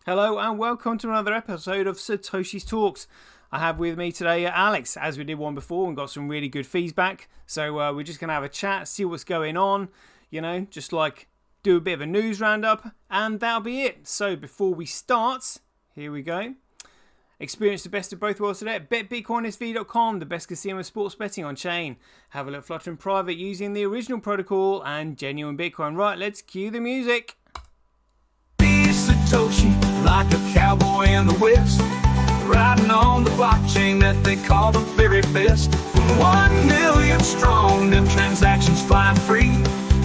Hello and welcome to another episode of Satoshi's Talks. I have with me today Alex, as we did one before and got some really good feedback. So we're just going to have a chat, see what's going on, just like do a bit of a news roundup, and that'll be it. So before we start, here we go. Experience the best of both worlds today at betbitcoinsv.com, the best casino of sports betting on chain. Have a look Flutter in private using the original protocol and genuine Bitcoin. Right, let's cue the music. Satoshi, like a cowboy in the West, riding on the blockchain that they call the very best. 1 million strong, them transactions flying free.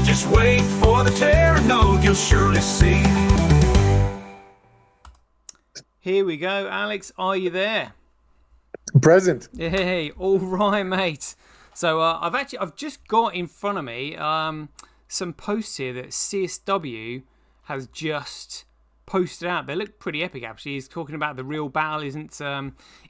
Just wait for the terror node, you'll surely see. Here we go, Alex. Are you there? Present. Hey, all right, mate. So I've just got in front of me some posts here that CSW has just posted out. They look pretty epic, actually. He's talking about the real battle isn't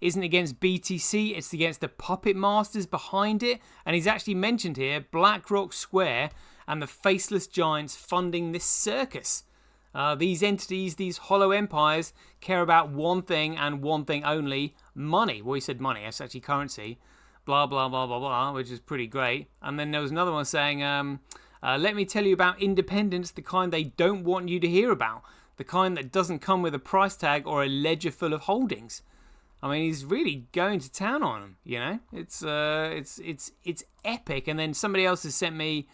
against BTC, it's against the puppet masters behind it. And he's actually mentioned here BlackRock, Square, and the faceless giants funding this circus. These entities, these hollow empires, care about one thing and one thing only: money. Well, he said money. That's actually currency. Blah blah blah blah blah, which is pretty great. And then there was another one saying, "Let me tell you about independence, the kind they don't want you to hear about." The kind that doesn't come with a price tag or a ledger full of holdings. I mean, he's really going to town on them. It's epic. And then somebody else has sent me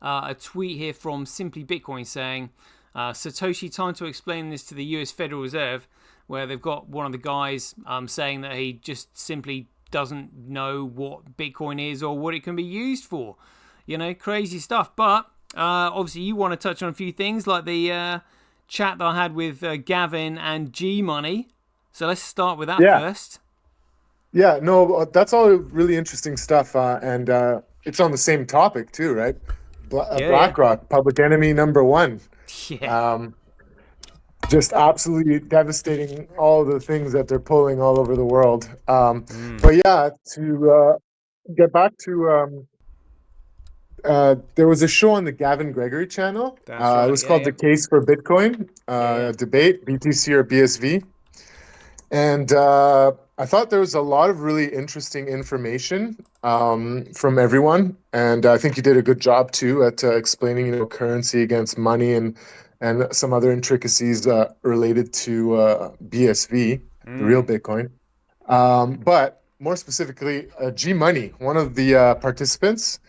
a tweet here from Simply Bitcoin saying, Satoshi, time to explain this to the US Federal Reserve, where they've got one of the guys saying that he just simply doesn't know what Bitcoin is or what it can be used for. Crazy stuff. But obviously you want to touch on a few things like the chat that I had with Gavin and G Money. So let's start with that first. Yeah, no, that's all really interesting stuff. And it's on the same topic too, right? BlackRock, public enemy number one. Yeah. Just absolutely devastating all the things that they're pulling all over the world. But yeah, to get back to... there was a show on the Gavin Gregory channel. Right. It was called The Case for Bitcoin, debate, BTC or BSV. And I thought there was a lot of really interesting information from everyone. And I think you did a good job too at explaining, currency against money and some other intricacies related to BSV, the real Bitcoin. But more specifically, G Money, one of the participants,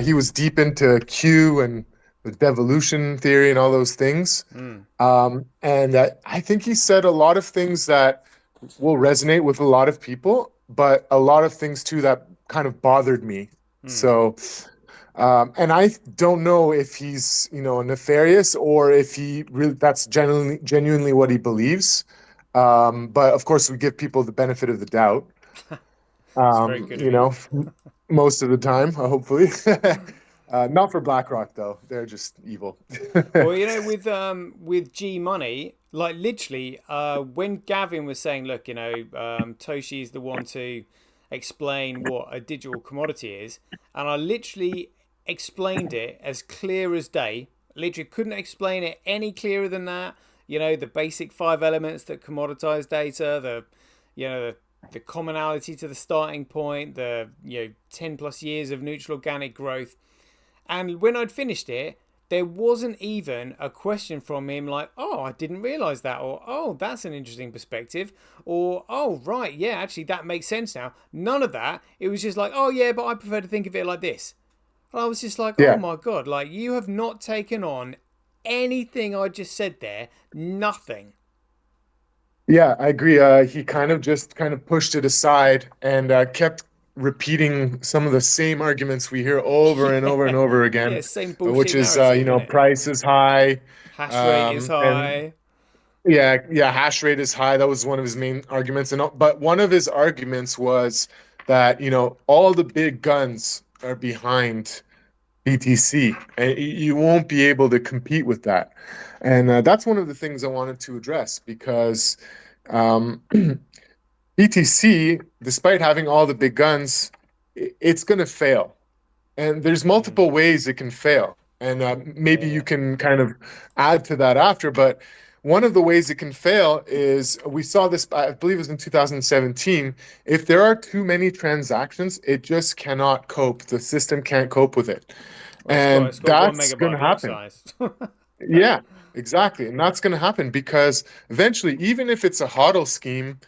he was deep into Q and the devolution theory and all those things. And I think he said a lot of things that will resonate with a lot of people, but a lot of things too that kind of bothered me. So, and I don't know if he's, nefarious or if he really, that's genuinely what he believes. But of course we give people the benefit of the doubt. Very good Most of the time, hopefully. Not for BlackRock though; they're just evil. Well, with G Money, like literally, when Gavin was saying, "Look, Toshi is the one to explain what a digital commodity is," and I literally explained it as clear as day. Literally, couldn't explain it any clearer than that. The basic 5 elements that commoditize data, the commonality to the starting point, the 10 plus years of neutral organic growth. And when I'd finished it, there wasn't even a question from him like, "Oh, I didn't realize that," or "Oh, that's an interesting perspective," or "Oh, right, yeah, actually that makes sense now." None of that. It was just like, "Oh yeah, but I prefer to think of it like this." And I was just like, "Oh my God, like you have not taken on anything I just said there. Nothing." Yeah, I agree. He kind of pushed it aside and kept repeating some of the same arguments we hear over and over and over again, same bullshit which is, narrative, price is high. hash rate is And high. hash rate is high. That was one of his main arguments. But one of his arguments was that, all the big guns are behind BTC, and you won't be able to compete with that. And that's one of the things I wanted to address because BTC, despite having all the big guns, it's going to fail. And there's multiple ways it can fail. And maybe you can kind of add to that after. But one of the ways it can fail is we saw this, I believe it was in 2017. If there are too many transactions, it just cannot cope. The system can't cope with it. Well, And it's got one that's going to megabyte block happen. size. Yeah, exactly. And that's going to happen because eventually, even if it's a HODL scheme,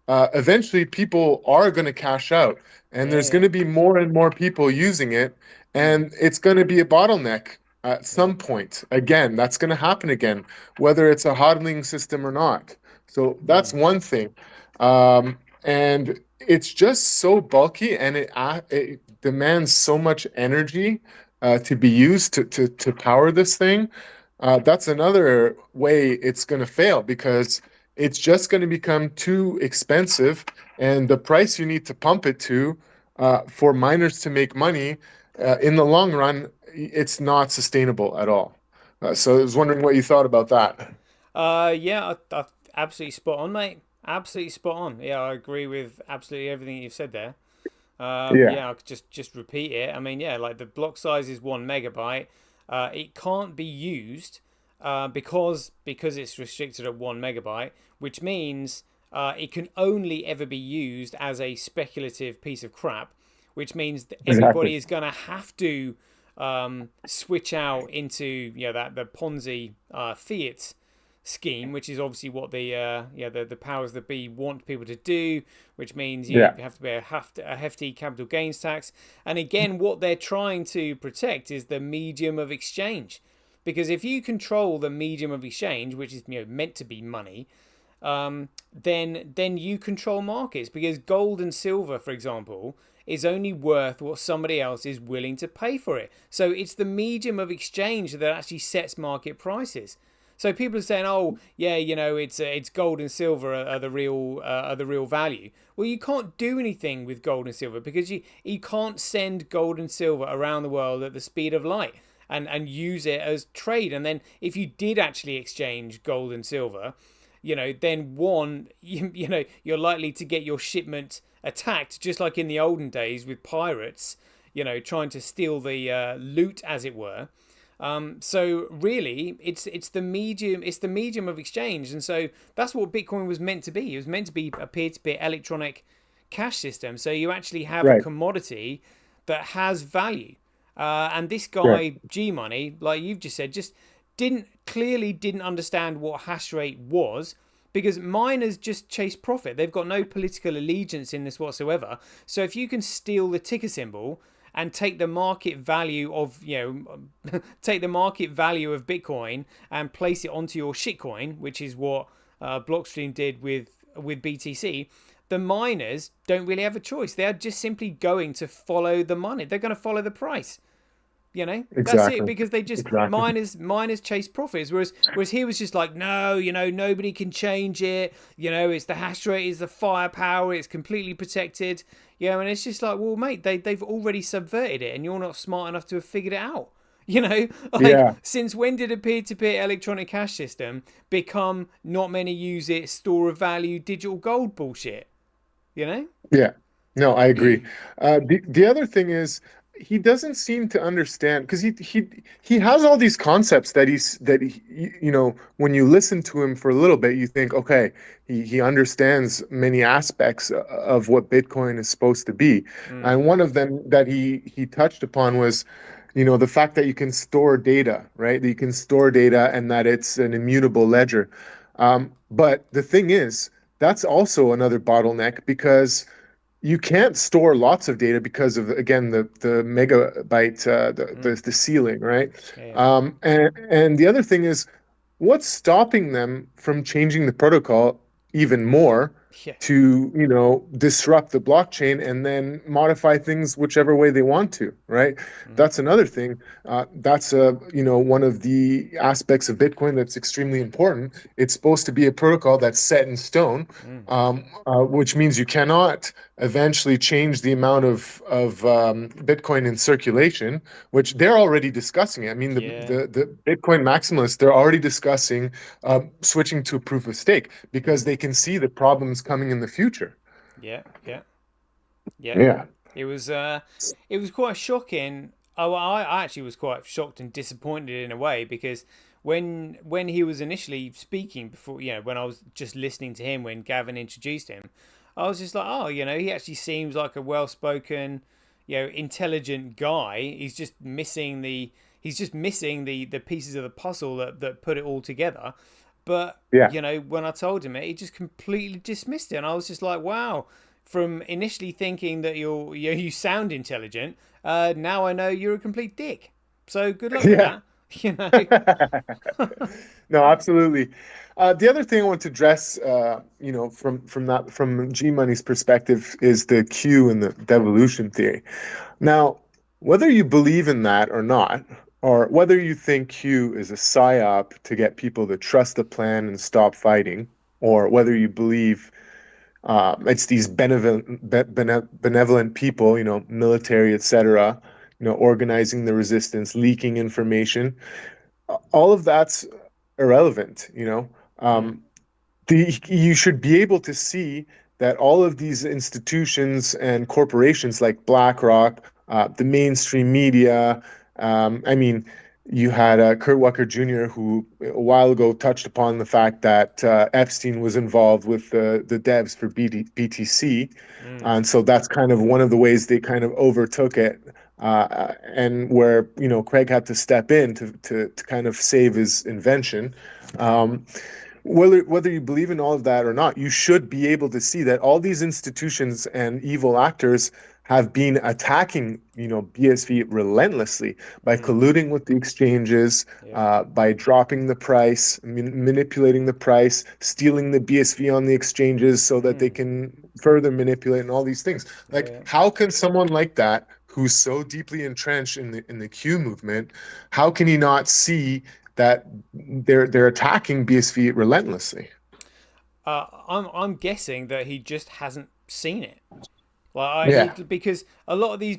eventually people are going to cash out, and Yeah, there's going yeah, to be more and more people using it, mm, and it's going to be a bottleneck at yeah, some point. Again, that's going to happen again, whether it's a hodling system or not. So that's mm, one thing. And it's just so bulky, and it demands so much energy to be used to power this thing. That's another way it's going to fail because it's just going to become too expensive, and the price you need to pump it to for miners to make money in the long run, it's not sustainable at all. So I was wondering what you thought about that. yeah, absolutely spot on, mate. Absolutely spot on. Yeah, I agree with absolutely everything you've said there. Yeah, Yeah, I'll just repeat it. I mean, yeah, like the block size is 1 megabyte. It can't be used because it's restricted at 1 megabyte, which means it can only ever be used as a speculative piece of crap, which means that exactly. everybody is going to have to switch out into that the Ponzi fiat scheme, which is obviously what the powers that be want people to do, which means you Yeah, have to pay a hefty capital gains tax. And again, what they're trying to protect is the medium of exchange, because if you control the medium of exchange, which is meant to be money, then you control markets, because gold and silver, for example, is only worth what somebody else is willing to pay for it. So it's the medium of exchange that actually sets market prices. So people are saying, "Oh, yeah, it's gold and silver are the real value." Well, you can't do anything with gold and silver because you can't send gold and silver around the world at the speed of light and use it as trade. And then if you did actually exchange gold and silver, then one, you're likely to get your shipment attacked, just like in the olden days with pirates, trying to steal the loot, as it were. So really, it's the medium of exchange, and so that's what Bitcoin was meant to be. It was meant to be a peer-to-peer electronic cash system. So you actually have a right, commodity that has value. And this right. guy G Money, like you've just said, just didn't understand what hash rate was, because miners just chase profit. They've got no political allegiance in this whatsoever. So if you can steal the ticker symbol and take the market value of take the market value of Bitcoin and place it onto your shitcoin, which is what Blockstream did with BTC, the miners don't really have a choice. They are just simply going to follow the money. They're going to follow the price. That's it, Exactly, because they just exactly. miners chase profits, whereas he was just like, no, nobody can change it. It's the hash rate, it's the firepower, it's completely protected. And it's just like, well, mate, they've already subverted it, and you're not smart enough to have figured it out. Like, Yeah, since when did a peer-to-peer electronic cash system become not many use it, store of value, digital gold bullshit? You know? yeah. No, I agree. The other thing is he doesn't seem to understand because he has all these concepts when you listen to him for a little bit, you think, okay, he understands many aspects of what Bitcoin is supposed to be. Mm, And one of them that he touched upon was, the fact that you can store data, right? That you can store data and that it's an immutable ledger. But the thing is, that's also another bottleneck because you can't store lots of data because of, again, the megabyte mm, the ceiling, right? yeah, And the other thing is, what's stopping them from changing the protocol even more yeah, to disrupt the blockchain and then modify things whichever way they want to, right? mm, That's another thing. That's one of the aspects of Bitcoin that's extremely important. It's supposed to be a protocol that's set in stone, mm, which means you cannot eventually change the amount of Bitcoin in circulation, which they're already discussing. I mean, yeah, the Bitcoin maximalists, they're already discussing switching to proof of stake because mm, they can see the problems coming in the future. yeah, yeah. Yeah, Yeah. it was it was quite shocking. Oh, well, I actually was quite shocked and disappointed in a way, because when he was initially speaking before, when I was just listening to him when Gavin introduced him, I was just like, oh, he actually seems like a well-spoken, intelligent guy. He's just missing the pieces of the puzzle that put it all together. But Yeah. when I told him it, he just completely dismissed it, and I was just like, wow. From initially thinking that you sound intelligent, now I know you're a complete dick. So good luck with Yeah. that. You know. No, absolutely. The other thing I want to address, from G Money's perspective, is the Q and the devolution theory. Now, whether you believe in that or not, or whether you think Q is a psyop to get people to trust the plan and stop fighting, or whether you believe it's these benevolent people, military, etc., organizing the resistance, leaking information, all of that's irrelevant. Mm, Um, you should be able to see that all of these institutions and corporations like BlackRock, the mainstream media, I mean, you had Kurt Walker Jr., who a while ago touched upon the fact that Epstein was involved with the devs for BTC. mm, And so that's kind of one of the ways they kind of overtook it. And where, Craig had to step in to kind of save his invention. Um, whether you believe in all of that or not, you should be able to see that all these institutions and evil actors have been attacking, BSV relentlessly by mm, colluding with the exchanges, yeah, by dropping the price, manipulating the price, stealing the BSV on the exchanges so that they mm, can further manipulate and all these things. yeah, Like, yeah. how can someone like that, who's so deeply entrenched in the Q movement, how can he not see that they're attacking BSV relentlessly? I'm guessing that he just hasn't seen it. Like he Yeah, because a lot of these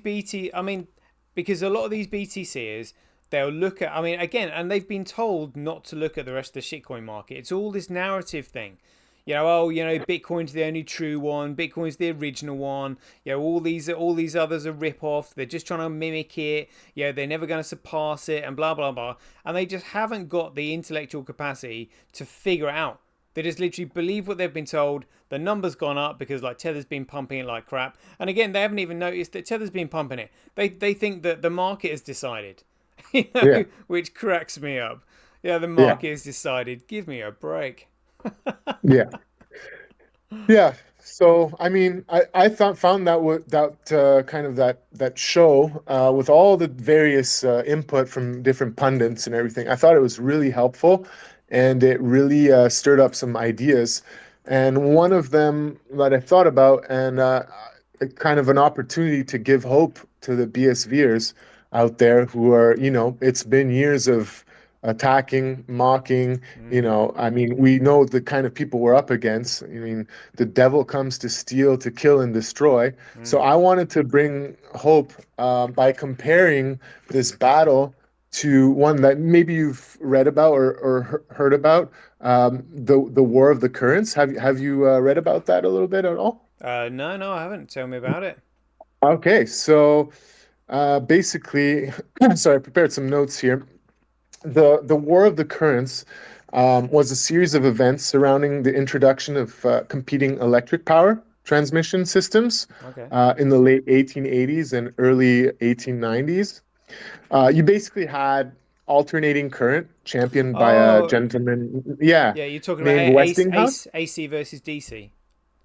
because a lot of these BTCers, they'll look at. I mean, again, and they've been told not to look at the rest of the shitcoin market. It's all this narrative thing. Bitcoin's the only true one. Bitcoin's the original one. All these others are rip off. They're just trying to mimic it. They're never going to surpass it, and blah blah blah. And they just haven't got the intellectual capacity to figure it out. They just literally believe what they've been told. The number's gone up because like Tether's been pumping it like crap. And again, they haven't even noticed that Tether's been pumping it. They think that the market has decided, yeah, which cracks me up. Yeah, the yeah, market has decided. Give me a break. yeah. Yeah. So I mean, I thought found that kind of that show with all the various input from different pundits and everything. I thought it was really helpful, and it really stirred up some ideas. And one of them that I thought about, and kind of an opportunity to give hope to the BSVers out there who are, it's been years of attacking, mocking. Mm, I mean, we know the kind of people we're up against. I mean, the devil comes to steal, to kill, and destroy. So mm. I wanted to bring hope by comparing this battle to one that maybe you've read about or heard about, the War of the Currents. Have you read about that a little bit at all? No, no, I haven't. Tell me about it. Okay, so basically, so I prepared some notes here. The War of the Currents was a series of events surrounding the introduction of competing electric power transmission systems Okay. in the late 1880s and early 1890s. You basically had alternating current championed by a Oh, gentleman, yeah, yeah. You're talking about named Westinghouse. AC versus DC.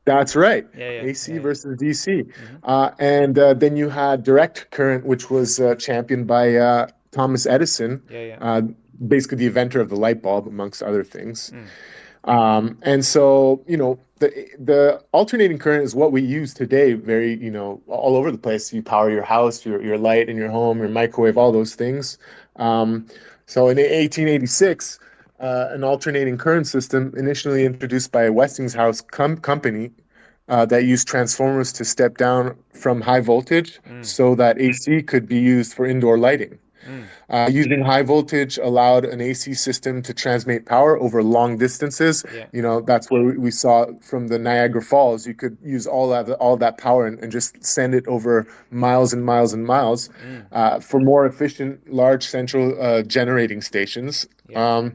That's right. Yeah, yeah, AC yeah, versus DC. yeah. Hmm. And then you had direct current, which was championed by Thomas Edison, Yeah, yeah. uh, basically the inventor of the light bulb, amongst other things. Mm, And so, the alternating current is what we use today, very, all over the place. You power your house, your light in your home, your microwave, all those things. Um, so in 1886, an alternating current system initially introduced by a Westinghouse company that used transformers to step down from high voltage mm, so that AC could be used for indoor lighting. Mm. Using high voltage allowed an AC system to transmit power over long distances. Yeah. That's where we saw from the Niagara Falls. You could use all that power and just send it over miles and miles and miles Mm. for more efficient large central generating stations. Yeah.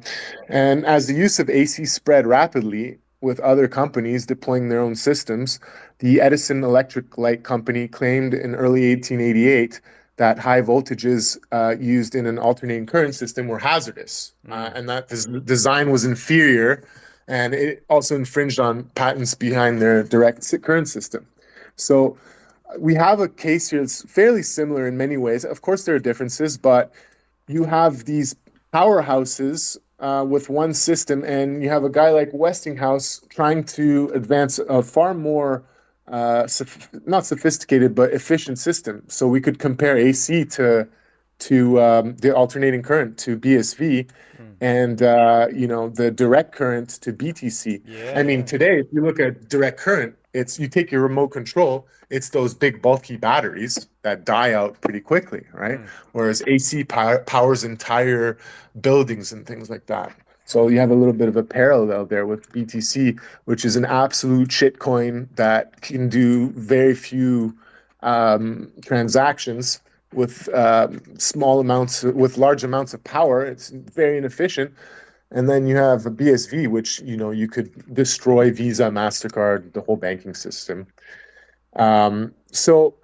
And as the use of AC spread rapidly with other companies deploying their own systems, the Edison Electric Light Company claimed in early 1888 that high voltages used in an alternating current system were hazardous, Mm. and that this design was inferior, and it also infringed on patents behind their direct current system. So we have a case here that's fairly similar in many ways. Of course, there are differences, but you have these powerhouses with one system, and you have a guy like Westinghouse trying to advance a far more not sophisticated but efficient system. So we could compare AC to the alternating current to BSV, Mm. and the direct current to BTC. Yeah. I mean, Yeah. today, if you look at direct current, it's you take your remote control, it's those big bulky batteries that die out pretty quickly, right? Mm. Whereas AC powers entire buildings and things like that. So you have a little bit of a parallel there with BTC, which is an absolute shitcoin that can do very few transactions with with large amounts of power. It's very inefficient. And then you have a BSV, which you could destroy Visa, Mastercard, the whole banking system. So,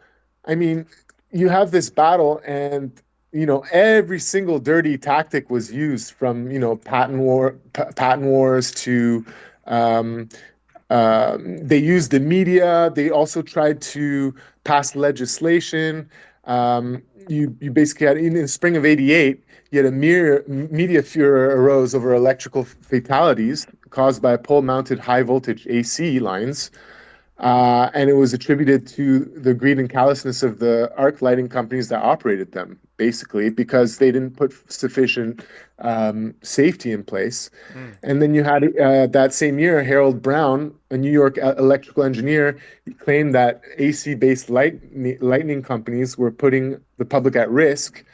I mean, you have this battle, and every single dirty tactic was used, from patent wars to um, they used the media. They also tried to pass legislation. You basically had in the spring of '88, you had a media furor arose over electrical fatalities caused by pole-mounted high-voltage AC lines, and it was attributed to the greed and callousness of the arc lighting companies that operated them, basically, because they didn't put sufficient safety in place. Mm. And then you had that same year, Harold Brown, a New York electrical engineer, he claimed that AC-based lightning companies were putting the public at risk.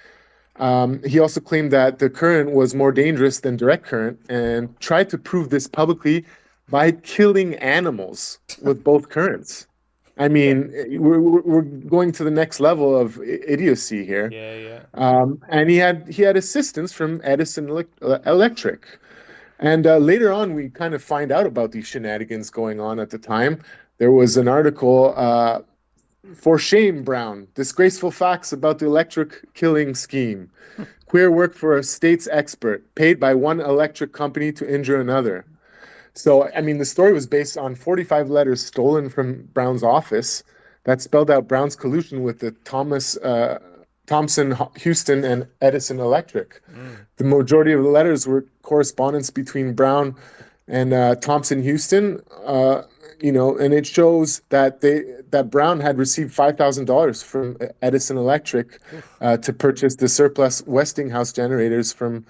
He also claimed that the current was more dangerous than direct current and tried to prove this publicly by killing animals with both currents. I Yeah. mean, we're going to the next level of idiocy here. Yeah. Yeah. And he had assistance from Edison Electric. And later on, we kind of find out about these shenanigans going on at the time. There was an article, "For shame, Brown, disgraceful facts about the electric killing scheme. Queer work for a state's expert, paid by one electric company to injure another." So, I mean, the story was based on 45 letters stolen from Brown's office that spelled out Brown's collusion with the Thomson, Houston, and Edison Electric. Mm. The majority of the letters were correspondence between Brown and Thomson Houston, and it shows that Brown had received $5,000 from Edison Electric Oof. to purchase the surplus Westinghouse generators from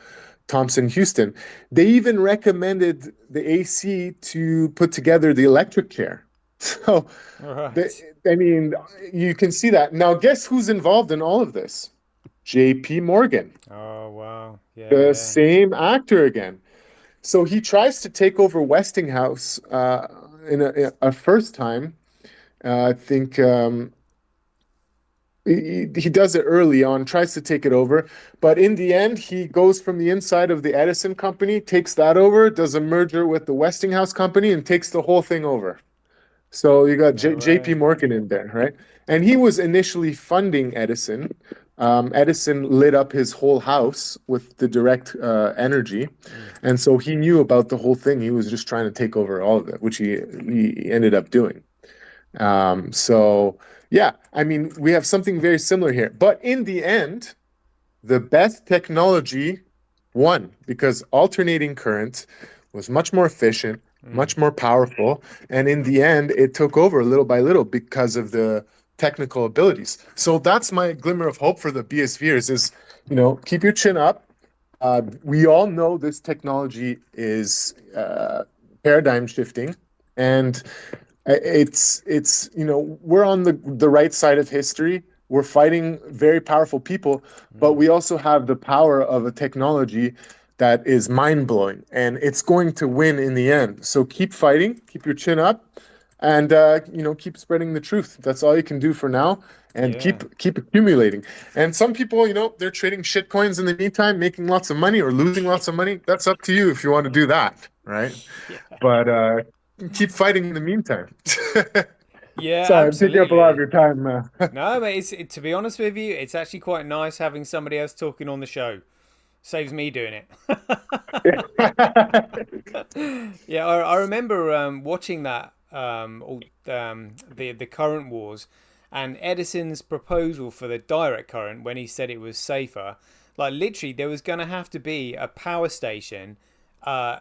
Thomson Houston. They even recommended the AC to put together the electric chair. So, All the, right. I mean, you can see that. Now, guess who's involved in all of this? J.P. Morgan, Oh wow. Yeah. the Yeah. same actor again. So he tries to take over Westinghouse in a first time. I think he does it early on, tries to take it over, but in the end, he goes from the inside of the Edison company, takes that over, does a merger with the Westinghouse company, and takes the whole thing over. So you got No J.P. way. Morgan in there, right? And he was initially funding Edison. Edison lit up his whole house with the direct energy, Mm. and so he knew about the whole thing. He was just trying to take over all of it, which he ended up doing. So yeah, I mean, we have something very similar here. But in the end, the best technology won because alternating current was much more efficient, Mm. much more powerful, and in the end, it took over little by little because of the technical abilities. So that's my glimmer of hope for the BSVers is, keep your chin up. We all know this technology is paradigm shifting, and it's we're on the right side of history. we're fighting very powerful people, but we also have the power of a technology that is mind-blowing, and it's going to win in the end. So keep fighting, keep your chin up, and keep spreading the truth. That's all you can do for now, and Yeah. keep accumulating. And some people, they're trading shit coins in the meantime, making lots of money or losing lots of money. That's up to you if you want to do that, right? Yeah. But keep fighting in the meantime. Yeah, Sorry, I'm taking up a lot of absolutely. your time. No, but to be honest with you, it's actually quite nice having somebody else talking on the show. Saves me doing it. Yeah, I remember watching that the current wars, and Edison's proposal for the direct current when he said it was safer. Like literally, there was going to have to be a power station uh,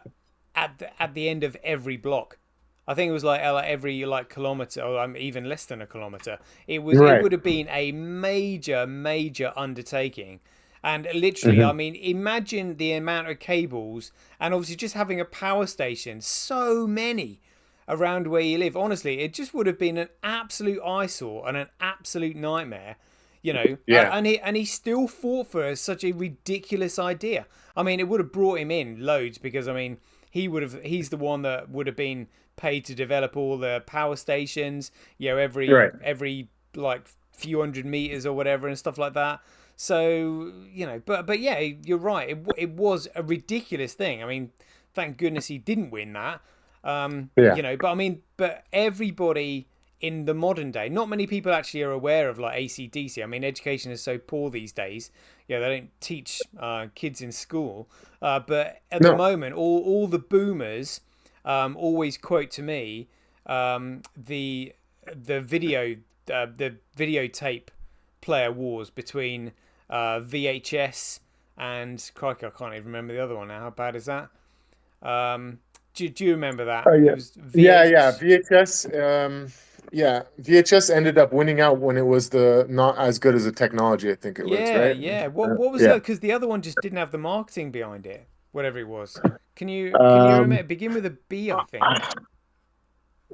at the end of every block. I think it was like every like kilometer, or even less than a kilometer. It Right. would have been a major undertaking. And literally, I Mhm. mean, imagine the amount of cables, and obviously just having a power station, so many around where you live. Honestly, it just would have been an absolute eyesore and an absolute nightmare, you know. Yeah. And he still fought for such a ridiculous idea. I mean, it would have brought him in loads because I mean, he's the one that would have been paid to develop all the power stations, you know, Right. every like few hundred meters or whatever and stuff like that. So you know, but yeah, you're right. It was a ridiculous thing. I mean, thank goodness he didn't win that. Yeah. You know, but I mean, but everybody in the modern day, not many people actually are aware of like ACDC. I mean, education is so poor these days. Yeah, they don't teach kids in school. But at the No. moment, all the boomers always quote to me the the videotape player wars between VHS and crikey, I can't even remember the other one now. How bad is that? Do you remember that? Oh It yeah. was Yeah. VH. VHS. Yeah. VHS ended up winning out when it was the not as good as a technology. I think it was Yeah, right. yeah. What was Yeah. that? Because the other one just didn't have the marketing behind it. Whatever it was. Can you remember? Um. Begin with a B, I think.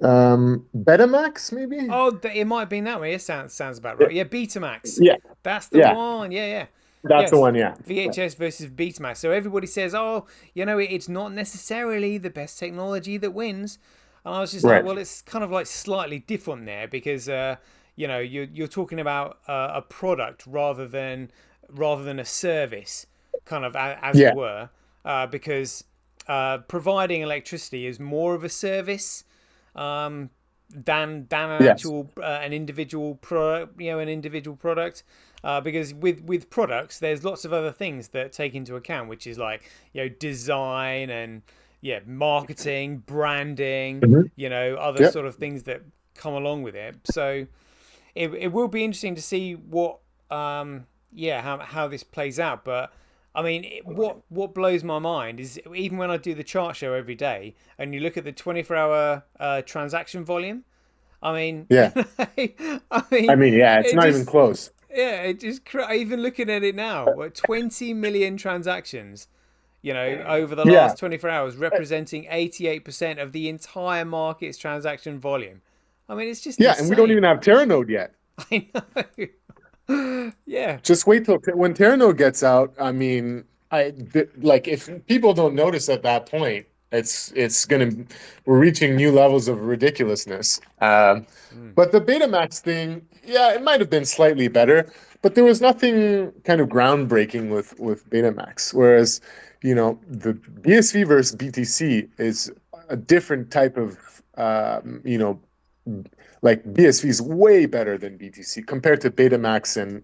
Betamax maybe. Oh, it might have been that way. It sounds about Yeah. right. Yeah, Betamax. Yeah. That's the Yeah. one. Yeah, yeah. That's the Yes, one. Yeah. VHS versus Betamax. So everybody says, oh, you know, it's not necessarily the best technology that wins. And I was just like, Right. well, it's kind of like slightly different there because, you know, you're talking about a product rather than a service, kind of as it Yeah. were, because providing electricity is more of a service um, than an Yes. actual an individual product, you know, an individual product. Because with products, there's lots of other things that take into account, which is like you know design and yeah, marketing, branding, Mhm. you know, other Yep. sort of things that come along with it. So it will be interesting to see what yeah how this plays out. But I mean, what blows my mind is even when I do the chart show every day, and you look at the 24-hour transaction volume. I mean, Yeah. I I mean, mean, yeah. It's it not even just close. yeah, it just even looking at it now, what 20 million transactions, you know, over the Yeah. last 24 hours, representing 88% of the entire market's transaction volume. I mean, it's just Yeah. And we don't even insane. have Terranode yet. I know. Yeah. Just wait till when Terranode gets out. I mean, like if people don't notice at that point, it's gonna we're reaching new levels of ridiculousness. Mm. But the Betamax thing, yeah, it might have been slightly better, but there was nothing kind of groundbreaking with Betamax. Whereas, the BSV versus BTC is a different type of like BSV is way better than BTC compared to Betamax and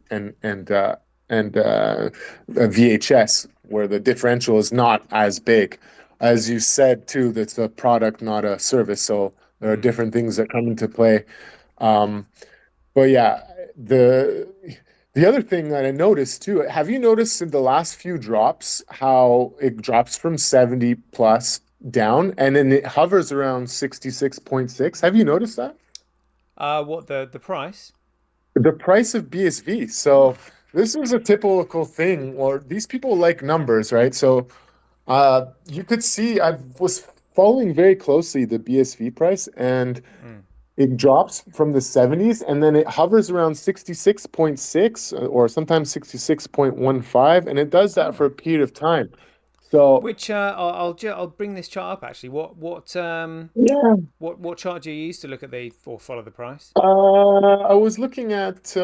VHS, where the differential is not as big. As you said too, that's a product, not a service. So there are Mm. different things that come into play. Um, but yeah, the other thing that I noticed too, have you noticed in the last few drops how it drops from 70 plus down and then it hovers around 66.6? Have you noticed that? What the price? The price of BSV. So this is a typical thing, or these people like numbers, right? So you could see I was following very closely the BSV price, and Mm. it drops from the 70s and then it hovers around 66.6 or sometimes 66.15, and it does that for a Oh, period of time. So, which I'll bring this chart up actually. yeah, What chart do you use to look at the or follow the price? I was looking at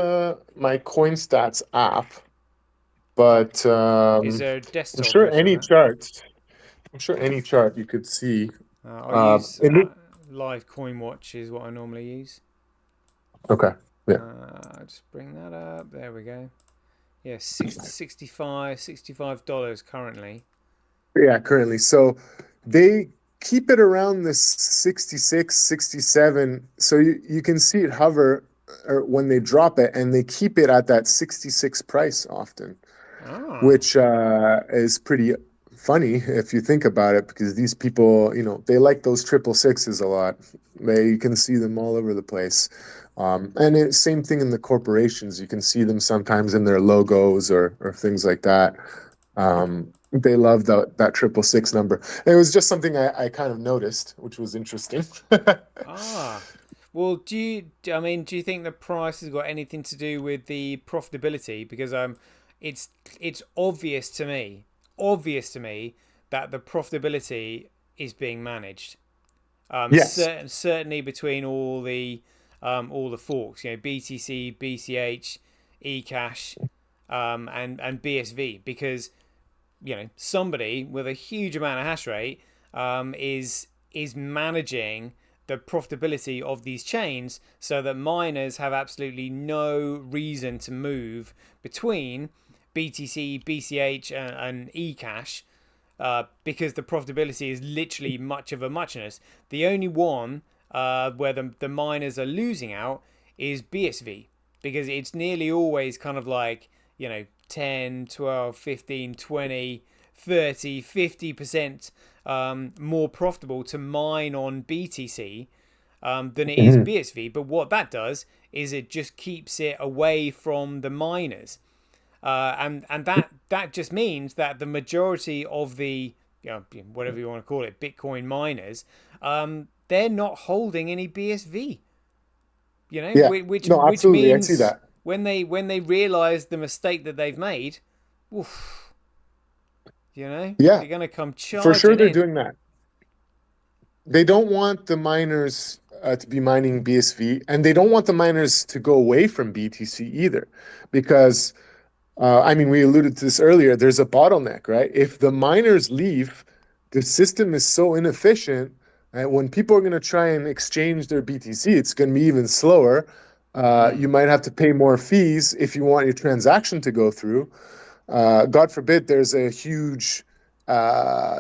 my CoinStats app, but Is there a I'm desktop sure version of any that? chart, I'm sure any chart you could see. I use It look Live Coin Watch is what I normally use. okay, yeah, Just bring that up. There we go. Yeah, 65 $65 currently. yeah, currently. So they keep it around this 66, 67. So you can see it hover or when they drop it, and they keep it at that 66 price often, Ah, which is pretty funny if you think about it, because these people, they like those triple sixes a lot. You can see them all over the place. And same thing in the corporations. You can see them sometimes in their logos or things like that. They love that triple six number. And it was just something I kind of noticed, which was interesting. ah. Well, I mean, do you think the price has got anything to do with the profitability? Because it's it's obvious to me that the profitability is being managed. Yes. Certainly between all the forks, BTC, BCH, eCash, and BSV, because somebody with a huge amount of hash rate is managing the profitability of these chains so that miners have absolutely no reason to move between BTC, BCH, and eCash, because the profitability is literally much of a muchness. The only one where the miners are losing out is BSV, because it's nearly always kind of like, 10, 12, 15, 20, 30, 50% more profitable to mine on BTC than it is Mhm. BSV. But what that does is it just keeps it away from the miners. And that just means that the majority of the, whatever you want to call it, Bitcoin miners, they're not holding any BSV. Yeah. No, Which absolutely. I see means that. when they realize the mistake that they've made, oof, Yeah, they're gonna come for sure charging they're in. doing that. They don't want the miners to be mining BSV, and they don't want the miners to go away from BTC either, because I mean, we alluded to this earlier. There's a bottleneck, right? If the miners leave, the system is so inefficient. And when people are going to try and exchange their BTC, it's going to be even slower. You Mm, might have to pay more fees if you want your transaction to go through. God forbid there's a huge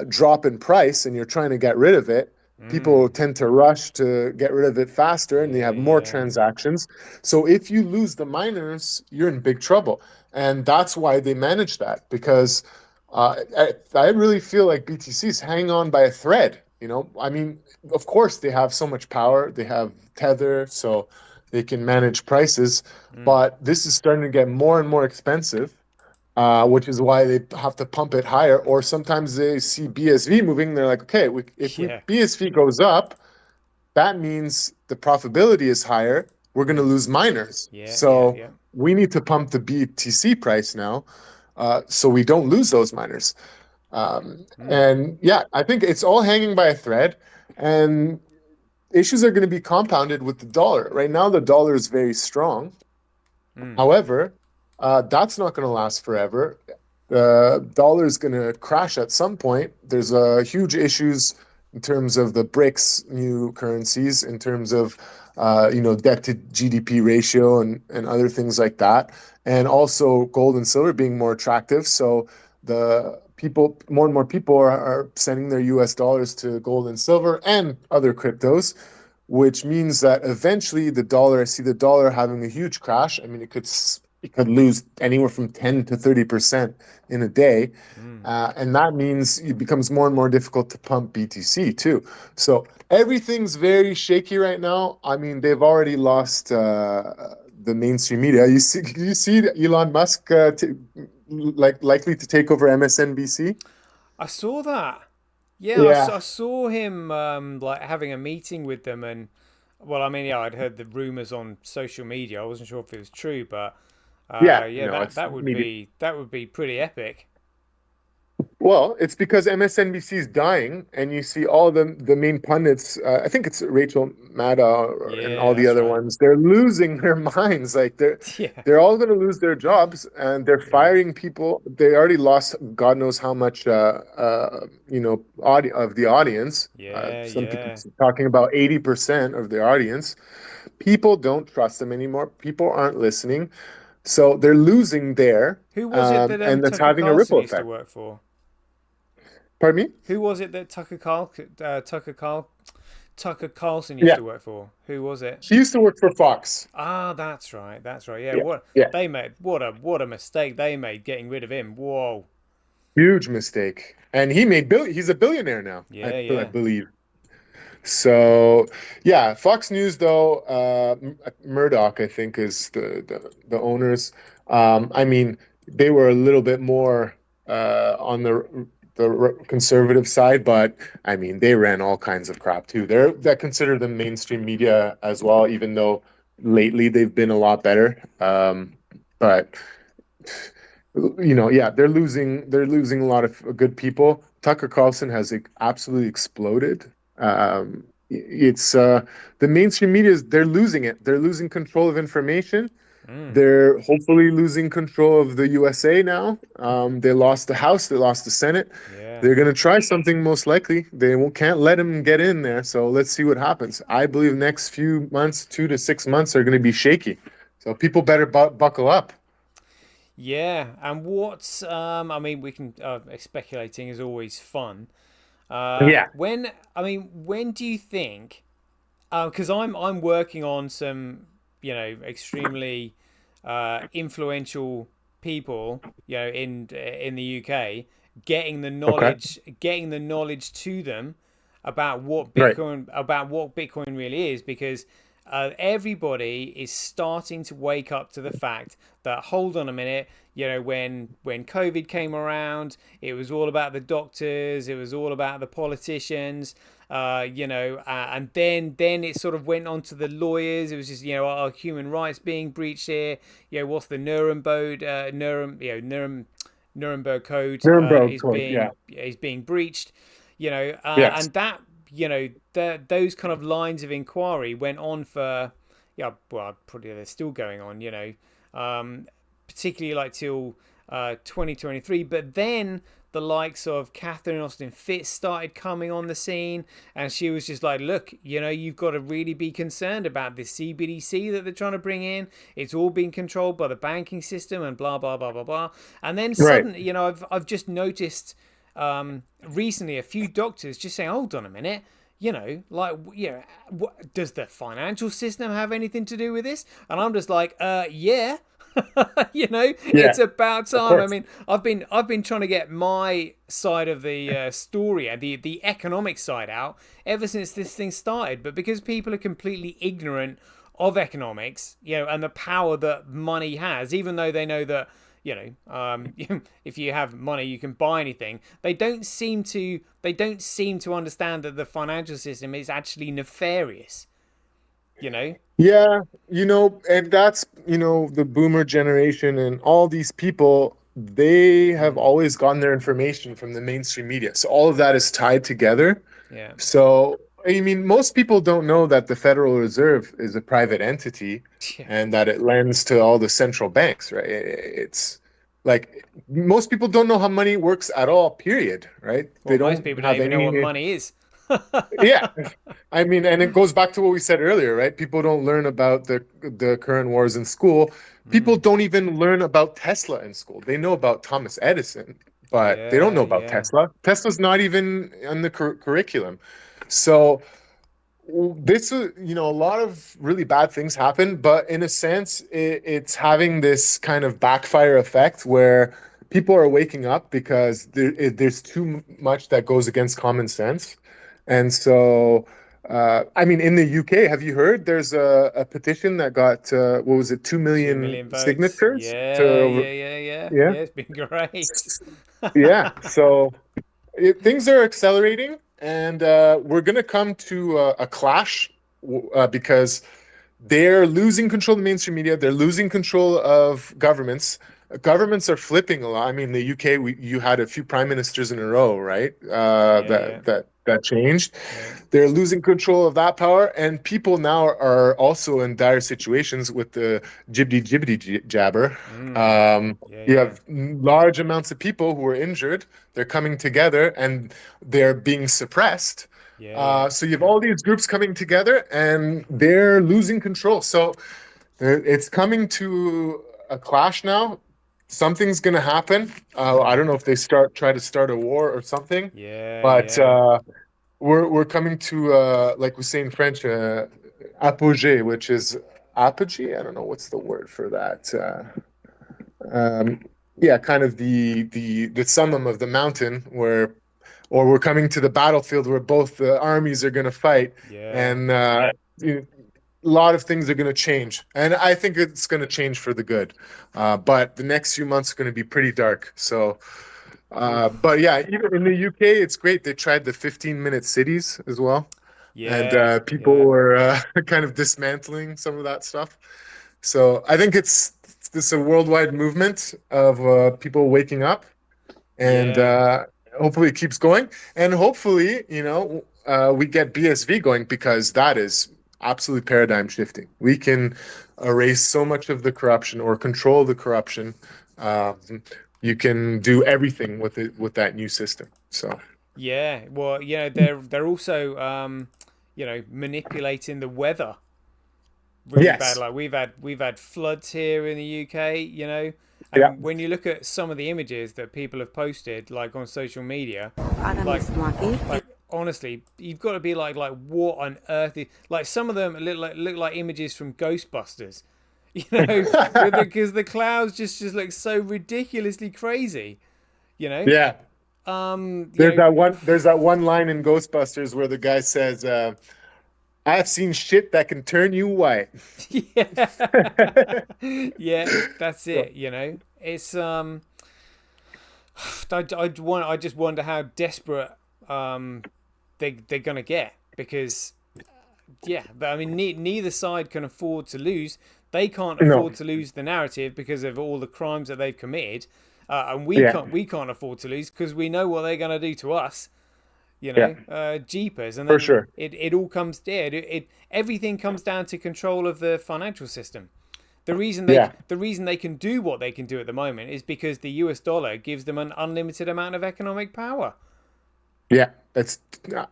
drop in price and you're trying to get rid of it. People mm, tend to rush to get rid of it faster and they yeah, have more yeah. transactions. So if you lose the miners, you're in big trouble. And that's why they manage that, because I really feel like BTCs hang on by a thread. I mean, of course, they have so much power, they have tether, so they can manage prices, Mm, but this is starting to get more and more expensive, which is why they have to pump it higher. Or sometimes they see BSV moving, they're like, okay, if yeah, BSV goes up, that means the profitability is higher. We're going to mm, lose miners. yeah, yeah, So yeah. we need to pump the BTC price now, so we don't lose those miners. Mm, And yeah, I think it's all hanging by a thread. And issues are going to be compounded with the dollar. Right now, the dollar is very strong. mm, However, that's not going to last forever. The dollar is going to crash at some point. There's huge issues in terms of the BRICS new currencies, in terms of debt to GDP ratio and other things like that, and also gold and silver being more attractive. So the people, more and more people are sending their U.S. dollars to gold and silver and other cryptos, which means that eventually I see the dollar having a huge crash. I mean, it could lose anywhere from 10 to 30% in a day. mm. And that means it becomes more and more difficult to pump BTC too. So everything's very shaky right now. I mean, they've already lost the mainstream media. You see Elon Musk likely to take over MSNBC. I saw that. Yeah, Yeah. I saw him like having a meeting with them, and Well, I mean, yeah, I'd heard the rumors on social media. I wasn't sure if it was true, but Yeah, yeah, no, that it's that would media. be pretty epic. Well, it's because MSNBC is dying, and you see all the main pundits. I think it's Rachel Maddow and Yeah, all the that's other right. ones. They're losing their minds. Like Yeah, they're all going to lose their jobs, and they're yeah, firing people. They already lost God knows how much, of the audience. yeah, Some people yeah. talking about 80% of the audience. People don't trust them anymore. People aren't listening, so they're losing there, Who was it that and that's Tucker having a Carlson ripple used to effect. work for? Pardon me? Who was it that Tucker Carlson used Yeah. to work for? Who was it? He used to work for Fox. Ah, that's right. That's right. Yeah. Yeah, What yeah. they made? What a mistake they made getting rid of him. Whoa. Huge mistake. And he's a billionaire now, Yeah, I yeah. believe. So, yeah, Fox News though, Murdoch, I think, is the owners. I mean, they were a little bit more on the conservative side, but I mean, they ran all kinds of crap too. They're considered the mainstream media as well, even though lately they've been a lot better. But yeah, they're losing a lot of good people. Tucker Carlson has absolutely exploded. It's the mainstream media they're losing it. They're losing control of information. Mm, They're hopefully losing control of the USA now. They lost the House, they lost the Senate. yeah. They're going to try something most likely. Can't let them get in there. So let's see what happens. I believe next few months, 2 to 6 months, are going to be shaky. So people better buckle up. Yeah. And what's I mean, we can speculating is always fun. Yeah. When do you think? Because I'm working on some, extremely influential people, in the UK, Okay. getting the knowledge to them Right. about what Bitcoin really is, because everybody is starting to wake up to the fact that, hold on a minute, when COVID came around, it was all about the doctors, it was all about the politicians, and then it sort of went on to the lawyers. It was just, our human rights being breached here. What's the Nuremberg Code Nuremberg Code. Yeah. is being breached, Yes. and that, those kind of lines of inquiry went on for, yeah, well, probably they're still going on, particularly like till 2023. But then the likes of Catherine Austin Fitz started coming on the scene, and she was just like, look, you've got to really be concerned about this CBDC that they're trying to bring in. It's all being controlled by the banking system and blah blah blah blah blah. And then Right. suddenly, I've just noticed recently a few doctors just saying, hold on a minute, does the financial system have anything to do with this? And I'm just like, yeah. Yeah. It's about Of time. I course. mean, I've been trying to get my side of the story, the economic side out ever since this thing started. But because people are completely ignorant of economics, and the power that money has, even though they know that, if you have money, you can buy anything. They don't seem to understand that the financial system is actually nefarious. You know. Yeah, and that's, the boomer generation and all these people, they have Mm, always gotten their information from the mainstream media. So all of that is tied together. yeah. So, I mean, most people don't know that the Federal Reserve is a private entity Yeah. and that it lends to all the central banks, right? It's like most people don't know how money works at all, period, right? Well, They most don't people don't have even know what any. money is. Yeah, I mean, and it goes back to what we said earlier, right? People don't learn about the current wars in school. People Mm, don't even learn about Tesla in school. They know about Thomas Edison, but they don't yeah, know about yeah. Tesla. Tesla's not even in the curriculum. So this is, a lot of really bad things happen, but in a sense, it's having this kind of backfire effect where people are waking up because there's too much that goes against common sense. And so, I mean, in the UK, have you heard there's a petition that got, what was it, 2 Two million million votes. signatures Yeah, to, yeah, yeah, yeah. yeah, Yeah, it's been great. yeah. So things are accelerating, and we're going to come to a clash because they're losing control of the mainstream media. They're losing control of governments. Governments are flipping a lot. I mean, the UK, you had a few prime ministers in a row, right? Yeah, yeah, That changed. yeah, They're losing control of that power, and people now are also in dire situations with the jabber. mm, yeah, You yeah, have large amounts of people who are injured. They're coming together and they're being suppressed. yeah, yeah, So you have all these groups coming together and they're losing control. So it's coming to a clash now. Something's going to happen. I mm, don't know if they try to start a war or something, yeah, but yeah, we're coming to like we say in French, apogee, which is apogee. I don't know what's the word for that. Um, yeah, kind of the summum of the mountain where or we're coming to the battlefield where both the armies are going to fight yeah. and a lot of things are going to change and I think it's going to change for the good, but the next few months are going to be pretty dark. So Oof. but yeah, even in the UK it's great. They tried the 15-minute cities as well, and Yeah, people yeah, were kind of dismantling some of that stuff. So I think it's a worldwide movement of people waking up, and yeah, hopefully it keeps going. And hopefully, we get BSV going because that is absolutely paradigm shifting. We can erase so much of the corruption or control the corruption. Um, you can do everything with it with that new system. So yeah. Well, they're also manipulating the weather really bad. yes, Like we've had floods here in the UK, yeah, and when you look at some of the images that people have posted, like on social media, Para like mismo aquí. like honestly, you've got to be like what on earth is like some of them look like images from Ghostbusters, because the clouds just look so ridiculously crazy, you know. yeah. Um, you There's know, that one. There's that one line in Ghostbusters where the guy says, "I've seen shit that can turn you white." yeah, yeah, that's So, it. It's I just wonder how desperate they're gonna get because yeah, but I mean neither side can afford to lose. They can't no, afford to lose the narrative because of all the crimes that they've committed, and we yeah, can't afford to lose because we know what they're gonna do to us. yeah, Jeepers, and for then sure. it all comes there. Everything comes down to control of the financial system. Yeah, The reason they can do what they can do at the moment is because the US dollar gives them an unlimited amount of economic power. yeah, that's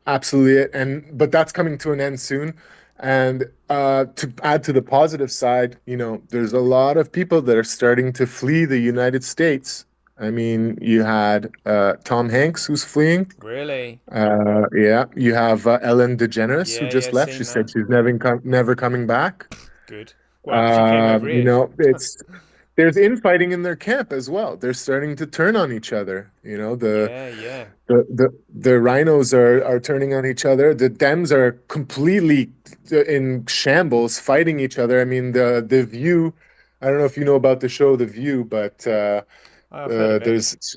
absolutely it. And but that's coming to an end soon. And to add to the positive side, there's a lot of people that are starting to flee the United States. I mean, you had Tom Hanks who's fleeing. Really? Yeah, you have Ellen DeGeneres who Yeah, yeah, just left. She seen said that. she's never coming back. Good. Well, she came over here. There's infighting in their camp as well. They're starting to turn on each other. Yeah, yeah, The rhinos are turning on each other. The Dems are completely in shambles, fighting each other. I mean, the View. I don't know if you know about the show The View, but I've heard of it. there's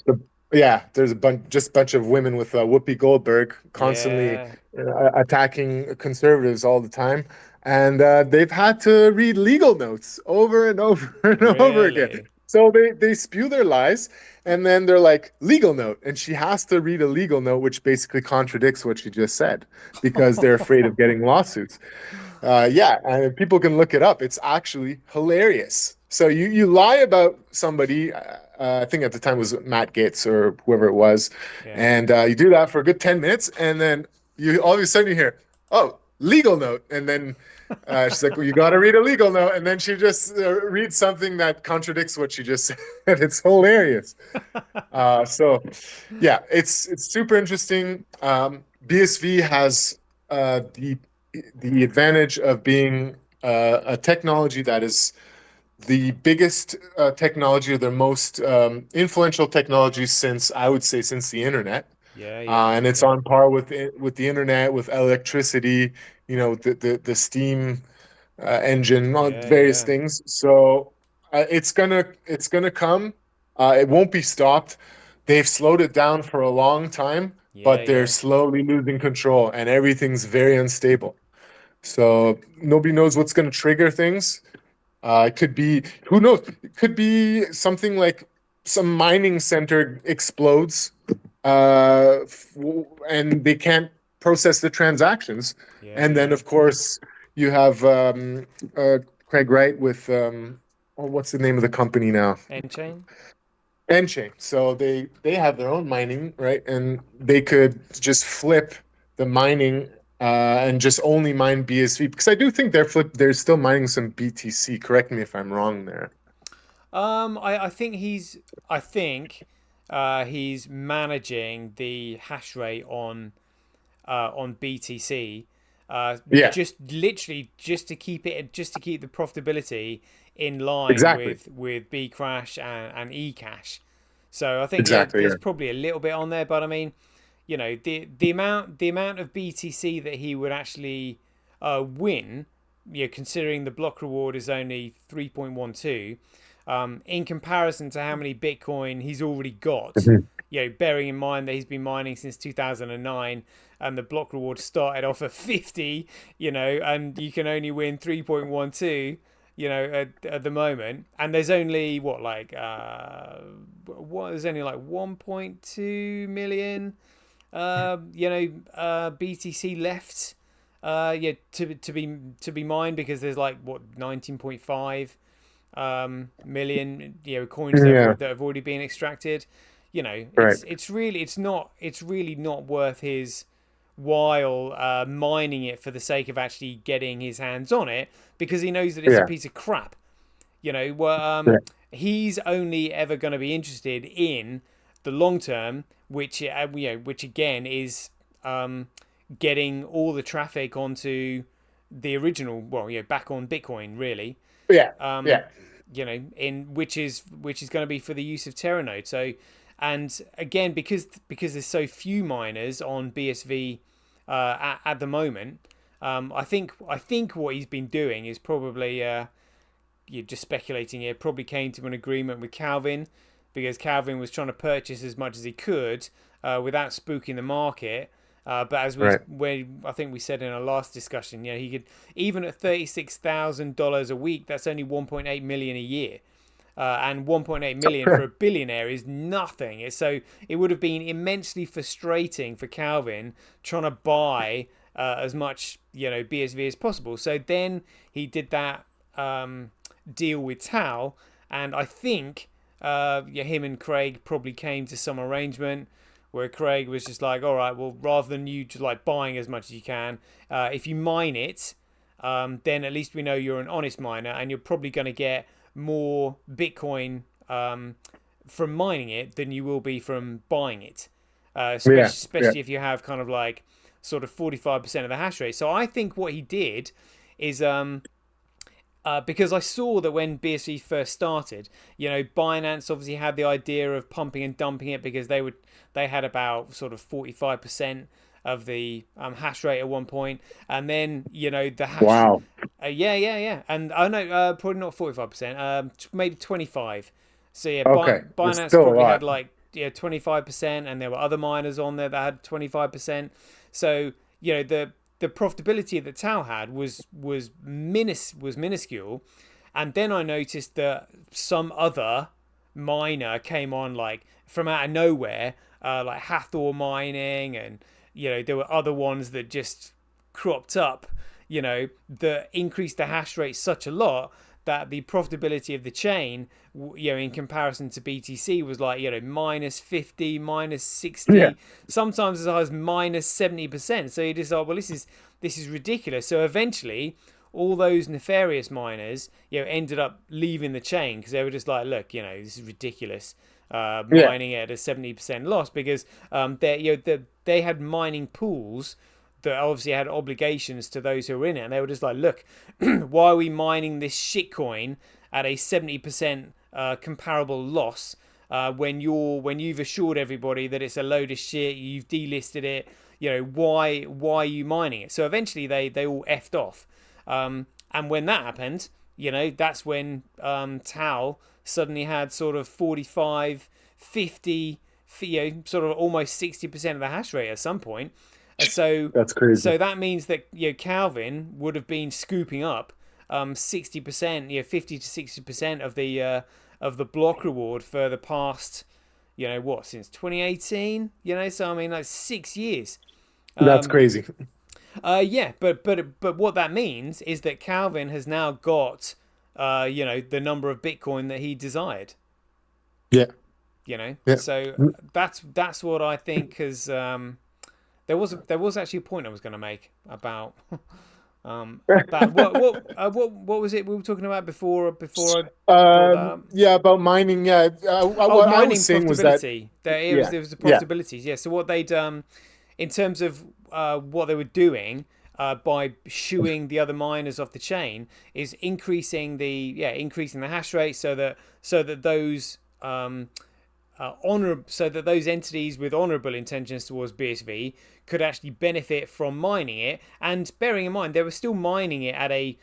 yeah, there's a bunch of women with Whoopi Goldberg constantly Yeah. attacking conservatives all the time, and they've had to read legal notes over and over and over again. Really? So they spew their lies, and then they're like legal note, and she has to read a legal note, which basically contradicts what she just said because they're afraid of getting lawsuits. Yeah, and people can look it up. It's actually hilarious. So you lie about somebody. I think at the time it was Matt Gaetz or whoever it was, Yeah. and you do that for a good 10 minutes, and then you all of a sudden you hear, "Oh, legal note," and then she's like, "Well, you got to read a legal note," and then she just reads something that contradicts what she just said. It's hilarious. So yeah, it's super interesting. BSV has the advantage of being a technology that is the biggest technology or the most influential technology since I would say since the internet, Yeah, yeah, and it's yeah. on par with the internet, with electricity, the steam engine, all Yeah, various yeah. things. So it's gonna come. It won't be stopped. They've slowed it down for a long time, Yeah, but they're yeah. slowly losing control, and everything's very unstable. So nobody knows what's going to trigger things. It could be, who knows? It could be something like some mining center explodes, and they can't process the transactions. Yeah, And then, yeah. of course, you have Craig Wright with, oh, what's the name of the company now? End chain. Enchain. So they have their own mining, right? And they could just flip the mining and just only mine BSV, because I do think they're still mining some BTC. Correct me if I'm wrong there. I think he's managing the hash rate on BTC, Yeah, just literally just to keep the profitability in line exactly. with Bcrash and eCash. So I think, yeah, Exactly. there's Yeah. probably a little bit on there, but I mean, the amount of BTC that he would actually win, considering the block reward is only 3.12, in comparison to how many Bitcoin he's already got. Mhm. Bearing in mind that he's been mining since 2009 and the block reward started off at 50, and you can only win 3.12, at the moment. And there's only there's only like 1.2 million BTC left, to be mined, because there's like 19.5 million coins Yeah. that have already been extracted. Right. It's really not worth his while mining it for the sake of actually getting his hands on it, because he knows that it's a Yeah. piece of crap. Well, Yeah. he's only ever going to be interested in the long term, which again is getting all the traffic onto the original, back on Bitcoin, really. Yeah. Um, Yeah. in which is going to be for the use of Terranode. So, and again, because there's so few miners on BSV at the moment, I think what he's been doing is probably, you're just speculating here, probably came to an agreement with Calvin, because Calvin was trying to purchase as much as he could without spooking the market. But Right. I think we said in our last discussion, he could, even at $36,000 a week, that's only 1.8 million a year. And 1.8 million for a billionaire is nothing. So it would have been immensely frustrating for Calvin trying to buy as much BSV as possible. So then he did that deal with Tao, and I think him and Craig probably came to some arrangement where Craig was just like, all right, well, rather than you just like buying as much as you can, if you mine it, then at least we know you're an honest miner, and you're probably going to get more Bitcoin from mining it than you will be from buying it. Yeah. Yeah. Especially if you have kind of like sort of 45% of the hash rate. So I think what he did is, because I saw that when BSV first started, Binance obviously had the idea of pumping and dumping it, because they had about sort of 45% of the hash rate at one point, and then the hash, Wow. yeah, and I know, probably not 45%, maybe 25. So yeah, Okay. There's Binance still a probably had lot. like 25%, and there were other miners on there that had 25%. So the profitability that Tao had was minuscule, and then I noticed that some other miner came on like from out of nowhere, like Hathor Mining, and there were other ones that just cropped up, that increased the hash rate such a lot that the profitability of the chain, in comparison to BTC, was like, minus 50, minus Yeah. 60, sometimes as high as minus 70%. So you just like, well, this is ridiculous. So eventually, all those nefarious miners, ended up leaving the chain, because they were just like, look, this is ridiculous. Yeah. Mining at a 70% loss, because they had mining pools that obviously had obligations to those who were in it, and they were just like, look, why are we mining this shitcoin at a 70% comparable loss, when you've assured everybody that it's a load of shit, you've delisted it, why are you mining it? So eventually they all effed off, and when that happened, that's when Tao suddenly had sort of 45, 50, sort of almost 60% of the hash rate at some point. So That's crazy. so that means that Calvin would have been scooping up 60%, 50 to 60% of the block reward for the past, what, since 2018. So I mean, like 6 years. That's crazy. Yeah, but what that means is that Calvin has now got, the number of Bitcoin that he desired. Yeah. Yeah. So that's what I think has. There was actually a point I was going to make about what was it we were talking about before I brought that up? Yeah, about mining. Yeah. Oh, What I was mining saying was that, profitability. There was yeah, there was the yeah, profitabilities. Yeah. So what they'd in terms of what they were doing by shooing the other miners off the chain is increasing the hash rate so that those so that those entities with honourable intentions towards BSV could actually benefit from mining it. And bearing in mind, they were still mining it at a,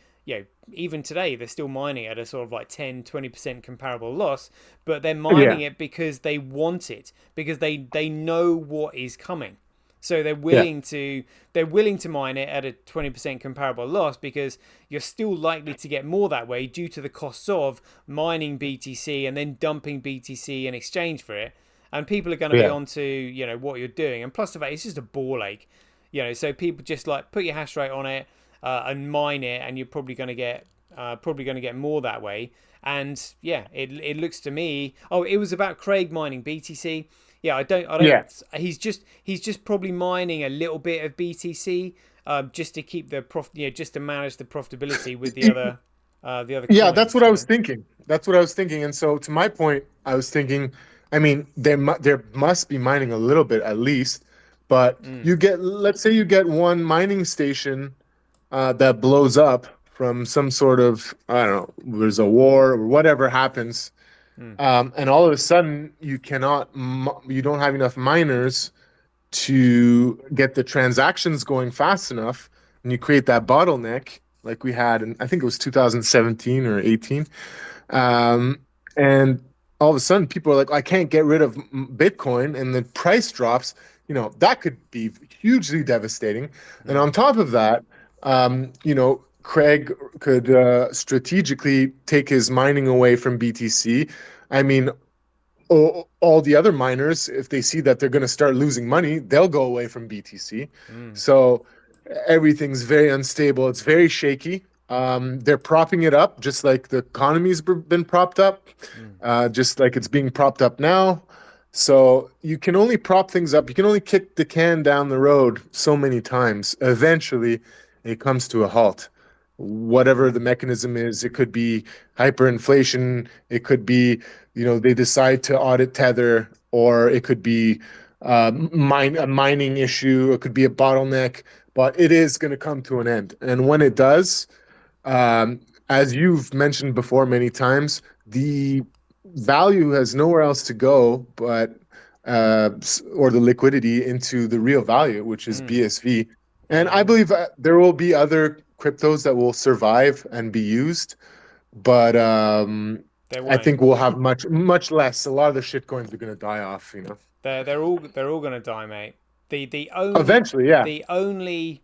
even today, they're still mining at a sort of like 10-20% comparable loss, but they're yeah, mining it because they want it, because they know what is coming. So yeah, they're willing to mine it at a 20% comparable loss because you're still likely to get more that way due to the costs of mining BTC and then dumping BTC in exchange for it. And people are going to be yeah, onto what you're doing. And plus the fact it's just a ball ache. So people just like put your hash rate on it and mine it, and you're probably going to get more that way. And yeah, it looks to me. Oh, it was about Craig mining BTC. Yeah, I don't. yeah. He's just probably mining a little bit of BTC, just to keep just to manage the profitability with the other Yeah, that's coins. what I was thinking. That's what I was thinking. And so, to my point, I was thinking, I mean, there must be mining a little bit at least, but Mm, let's say you get one mining station that blows up from some sort of, I don't know, there's a war or whatever happens, mm, and all of a sudden you don't have enough miners to get the transactions going fast enough, and you create that bottleneck like we had in, I think it was 2017 or 18. um, and all of a sudden people are like, I can't get rid of Bitcoin, and the price drops. That could be hugely devastating. And mm, on top of that, Craig could strategically take his mining away from BTC. I mean, all the other miners, if they see that they're going to start losing money, they'll go away from BTC. mm, So everything's very unstable. It's very shaky. They're propping it up just like the economy's been propped up, mm, just like it's being propped up now. So you can only prop things up. You can only kick the can down the road so many times. Eventually, it comes to a halt. Whatever mm, the mechanism is, it could be hyperinflation. It could be, they decide to audit tether, or it could be a mining issue. It could be a bottleneck, but it is going to come to an end. And when it mm, does, as you've mentioned before many times, the value has nowhere else to go but or the liquidity into the real value, which is mm. BSV. And I Yeah, believe there will be other cryptos that will survive and be used, but they I won't. think we'll have much, much less. A lot of the shitcoins are going to die off. They're all gonna die, mate. Eventually, yeah. The only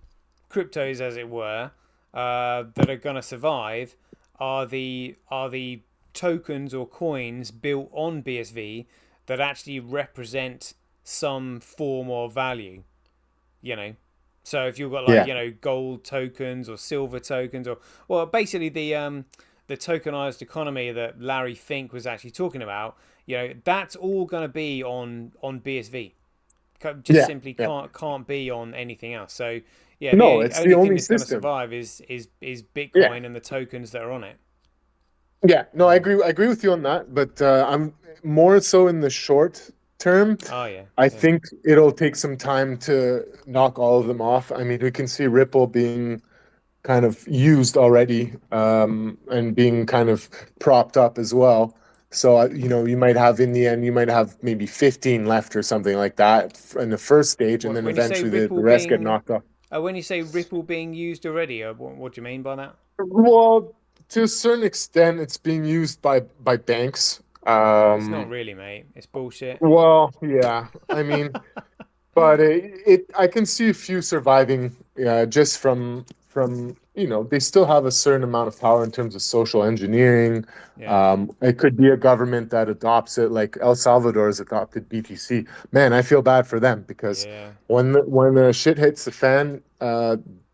cryptos, as it were, that are gonna survive are the tokens or coins built on BSV that actually represent some form of value. You know, so if you've got like Yeah. gold tokens or silver tokens, or well, basically the tokenized economy that Larry Fink was actually talking about, that's all going to be on BSV. Just Yeah. simply Yeah. can't be on anything else. So yeah, No, the it's the only thing only that's going to system. survive is Yeah. Bitcoin and the tokens that are on it. Yeah, no, I agree. I agree with you on that, but I'm more so in the short term. Oh yeah, I yeah. think it'll take some time to knock all of them off. I mean, we can see Ripple being kind of used already, and being kind of propped up as well. So, you might have in the end, you might have maybe 15 left or something like that in the first stage, and then When you say eventually the Ripple rest get being knocked off. when you say Ripple being used already, what do you mean by that? Well, to a certain extent, it's being used by banks. It's not really, mate. It's bullshit. Well, yeah. I mean, but I can see a few surviving just from they still have a certain amount of power in terms of social engineering. Yeah, It could be a government that adopts it, like El Salvador has adopted BTC. Man, I feel bad for them because yeah, when the shit hits the fan,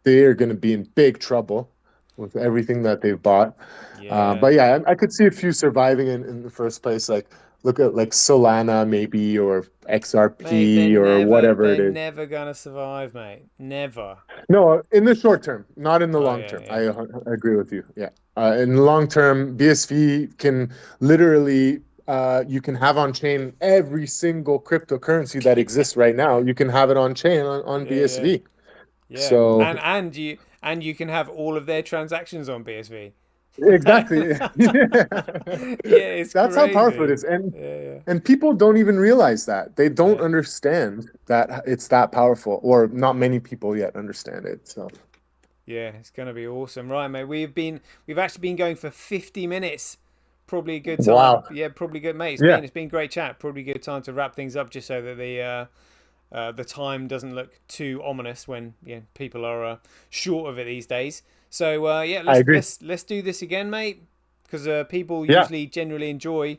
they are going to be in big trouble with everything that they've bought. yeah. But yeah, I could see a few surviving in the first place. Like look at like Solana maybe or Mate, XRP or whatever they're it is. never gonna survive, mate. Never. No, in the short term, not in the Oh long yeah, term. yeah, I agree with you. Yeah. In the long term, BSV can literally you can have on chain every single cryptocurrency that exists right now. You can have it on chain on yeah, yeah, BSV. yeah. So And you can have all of their transactions on BSV. exactly. Yeah, it's That's how powerful it crazy. is. And Yeah, yeah, and people don't even realize that. They don't yeah. understand that it's that powerful, or not many people yet understand it. So Yeah, it's gonna be awesome, right, mate? We've actually been going for 50 minutes. Probably a good time. wow. Yeah, probably good, mate. Yeah, It's been great chat. Probably a good time to wrap things up, just so that the time doesn't look too ominous when people are short of it these days. So yeah, I agree. let's do this again, mate, because people Yeah. usually generally enjoy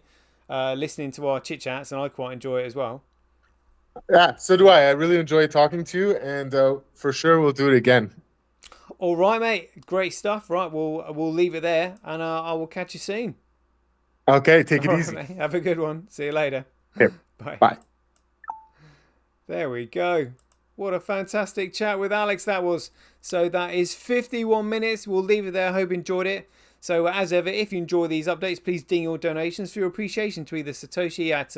listening to our chit chats, and I quite enjoy it as well. Yeah, so do I. I really enjoy talking to you, and for sure we'll do it again. All right, mate. Great stuff. Right, we'll leave it there, and I will catch you soon. Okay, take it All right, easy. mate. Have a good one. See you later. Here, Bye. bye. There we go. What a fantastic chat with Alex that was. So that is 51 minutes. We'll leave it there. I hope you enjoyed it. So as ever, if you enjoy these updates, please ding your donations for your appreciation to either Satoshi at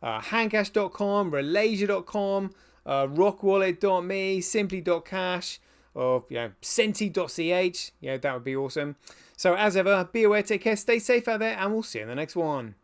handcash.com, relasia.com, rockwallet.me, simply.cash, or senti.ch. Yeah, that would be awesome. So as ever, be aware, take care, stay safe out there, and we'll see you in the next one.